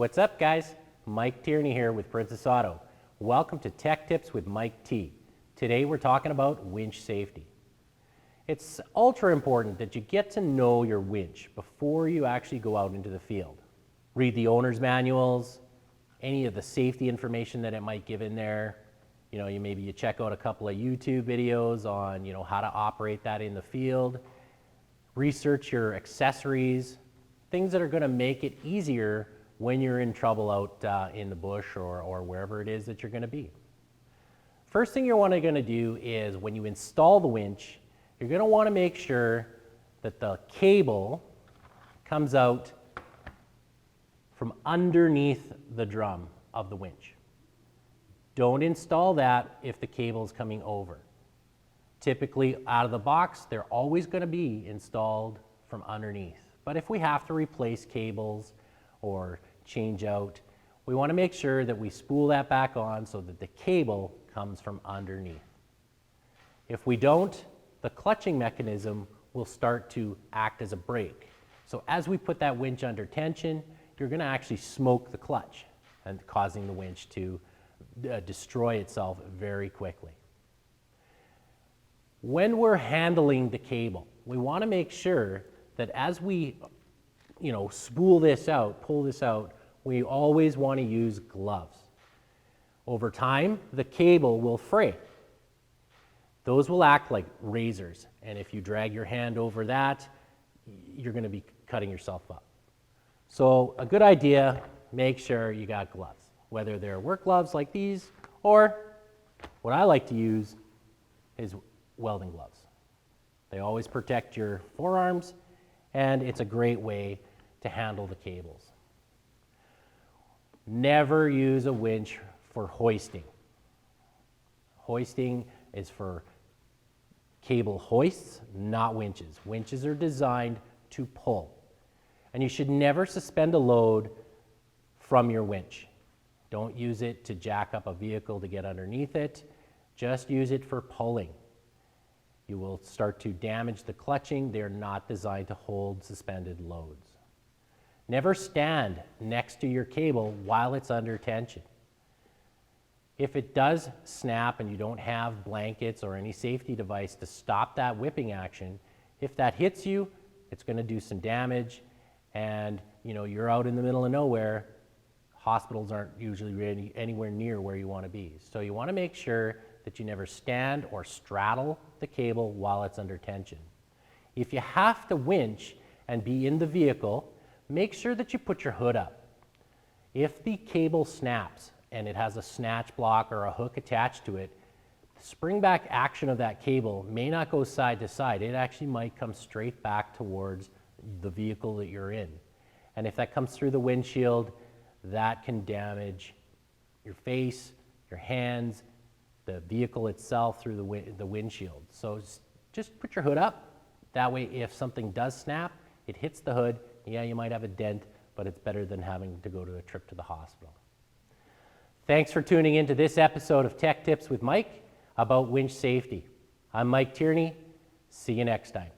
What's up, guys? Mike Tierney here with Princess Auto. Welcome to Tech Tips with Mike T. Today we're talking about winch safety. It's ultra important that you get to know your winch before you actually go out into the field. Read the owner's manuals, any of the safety information that it might give in there. Maybe you check out a couple of YouTube videos on, how to operate that in the field. Research your accessories, things that are going to make it easier when you're in trouble out in the bush or wherever it is that you're going to be. First thing you're going to do is when you install the winch, you're going to want to make sure that the cable comes out from underneath the drum of the winch. Don't install that if the cable is coming over. Typically, out of the box, they're always going to be installed from underneath. But if we have to replace cables or change out, we want to make sure that we spool that back on so that the cable comes from underneath. If we don't, the clutching mechanism will start to act as a brake. So as we put that winch under tension, you're going to actually smoke the clutch and causing the winch to destroy itself very quickly. When we're handling the cable, we want to make sure that as we spool this out, pull this out, we always want to use gloves. Over time, the cable will fray. Those will act like razors, and if you drag your hand over that, you're going to be cutting yourself up. So a good idea, make sure you got gloves, whether they're work gloves like these, or what I like to use is welding gloves. They always protect your forearms, and it's a great way to handle the cables. Never use a winch for hoisting. Hoisting is for cable hoists, not winches. Winches are designed to pull. And you should never suspend a load from your winch. Don't use it to jack up a vehicle to get underneath it. Just use it for pulling. You will start to damage the clutching. They're not designed to hold suspended loads. Never stand next to your cable while it's under tension. If it does snap and you don't have blankets or any safety device to stop that whipping action, if that hits you, it's going to do some damage, and you're out in the middle of nowhere. Hospitals aren't usually anywhere near where you want to be. So you want to make sure that you never stand or straddle the cable while it's under tension. If you have to winch and be in the vehicle, make sure that you put your hood up. If the cable snaps and it has a snatch block or a hook attached to it, the spring back action of that cable may not go side to side. It actually might come straight back towards the vehicle that you're in. And if that comes through the windshield, that can damage your face, your hands, the vehicle itself through the windshield. So just put your hood up. That way, if something does snap, it hits the hood. Yeah, you might have a dent, but it's better than having to go to a trip to the hospital. Thanks for tuning in to this episode of Tech Tips with Mike about winch safety. I'm Mike Tierney. See you next time.